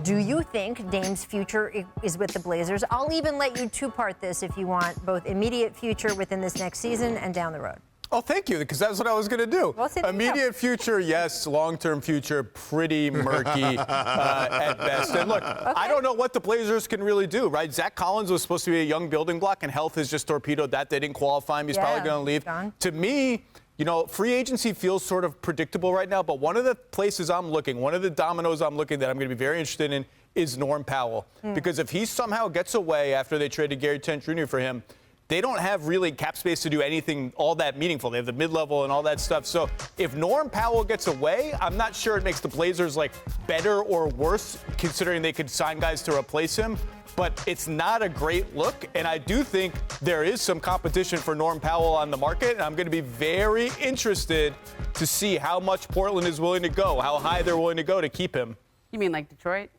Do you think Dame's future is with the Blazers? I'll even let you two-part this if you want, both immediate future within this next season and down the road. Oh, thank you, because that's what I was going to do. Well, immediate future, yes. Long-term future, pretty murky at best. And look, I don't know what the Blazers can really do, right? Zach Collins was supposed to be a young building block, and health has just torpedoed that. They didn't qualify him. He's probably going to leave. To me, you know, free agency feels sort of predictable right now, but one of the places I'm looking, one of the dominoes I'm looking that I'm going to be very interested in is Norm Powell. Because if he somehow gets away after they traded Gary Trent Jr. for him, they don't have really cap space to do anything all that meaningful. They have the mid-level and all that stuff. So if Norm Powell gets away, I'm not sure it makes the Blazers like better or worse, considering they could sign guys to replace him. But it's not a great look, and I do think there is some competition for Norm Powell on the market, and I'm going to be very interested to see how much Portland is willing to go, how high they're willing to go to keep him. You mean like Detroit?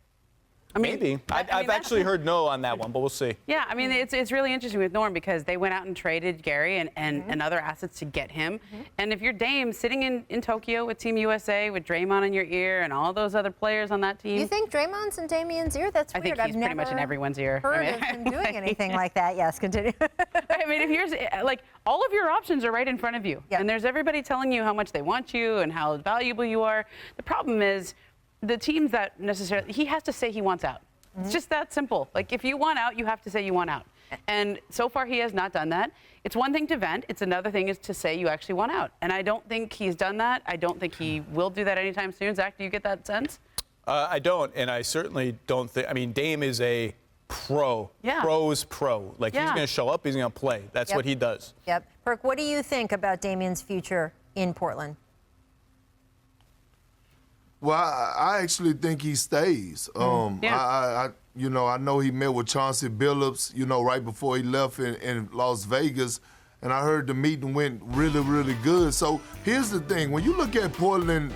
I mean, maybe. I've actually heard no on that one, but we'll see. Yeah, I mean, it's really interesting with Norm because they went out and traded Gary and other assets to get him. And if you're Dame sitting in Tokyo with Team USA with Draymond in your ear and all those other players on that team. You think Draymond's in Damian's ear? That's weird. I think he's pretty much in everyone's ear. Heard of him doing anything like that. Yes, continue. I mean, if you're like, all of your options are right in front of you. Yep. And there's everybody telling you how much they want you and how valuable you are. The problem is the teams that necessarily, he has to say he wants out. It's just that simple. Like, if you want out, you have to say you want out. And so far, he has not done that. It's one thing to vent. It's another thing is to say you actually want out. And I don't think he's done that. I don't think he will do that anytime soon. Zach, do you get that sense? I don't, and I certainly don't think. I mean, Dame is a pro. Yeah. Pro's pro. Like, he's going to show up. He's going to play. That's what he does. Yep. Perk, what do you think about Damian's future in Portland? Well, I actually think he stays. I know he met with Chauncey Billups, right before he left in Las Vegas, and I heard the meeting went really, really good. So here's the thing. When you look at Portland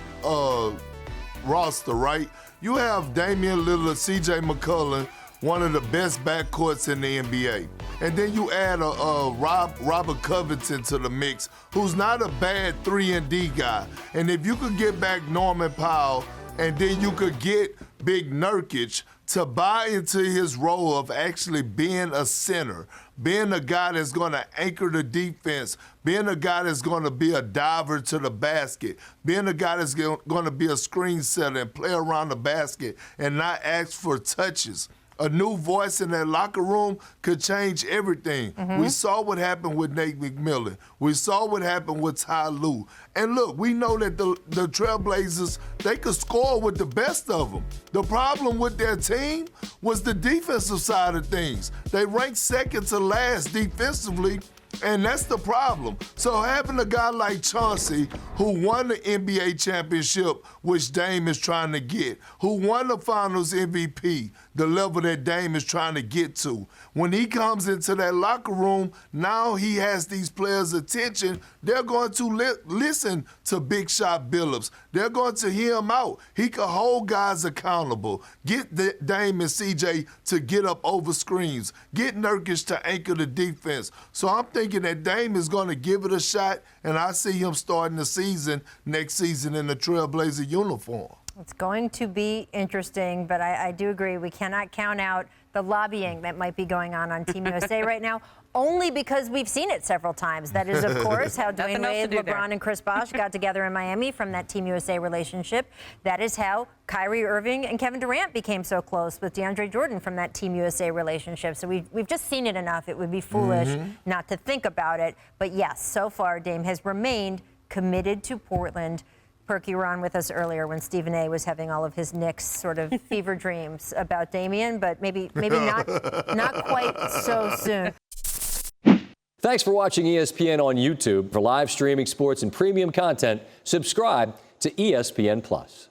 roster, right, you have Damian Lillard, C.J. McCollum, one of the best backcourts in the NBA. And then you add Robert Covington to the mix, who's not a bad 3-and-D guy. And if you could get back Norman Powell, and then you could get Big Nurkic to buy into his role of actually being a center, being a guy that's going to anchor the defense, being a guy that's going to be a diver to the basket, being a guy that's going to be a screen setter and play around the basket and not ask for touches. A new voice in that locker room could change everything. We saw what happened with Nate McMillan. We saw what happened with Ty Lue. And look, we know that the Trailblazers, they could score with the best of them. The problem with their team was the defensive side of things. They ranked second to last defensively, and that's the problem. So having a guy like Chauncey, who won the NBA championship, which Dame is trying to get, who won the Finals MVP, the level that Dame is trying to get to, when he comes into that locker room, now he has these players' attention. They're going to listen to Big Shot Billups. They're going to hear him out. He can hold guys accountable. Get Dame and CJ to get up over screens. Get Nurkic to anchor the defense. So I'm thinking that Dame is going to give it a shot, and I see him starting the season next season in the Trailblazer uniform. It's going to be interesting, but I do agree we cannot count out the lobbying that might be going on Team USA right now, only because we've seen it several times. That is, of course, how Dwayne Wade, LeBron, and Chris Bosh got together in Miami from that Team USA relationship. That is how Kyrie Irving and Kevin Durant became so close with DeAndre Jordan from that Team USA relationship. So we've just seen it enough. It would be foolish not to think about it. But yes, so far, Dame has remained committed to Portland. Perky, you were on with us earlier when Stephen A. was having all of his Knicks sort of fever dreams about Damian, but maybe not quite so soon. Thanks for watching ESPN on YouTube. For live streaming sports and premium content, subscribe to ESPN+.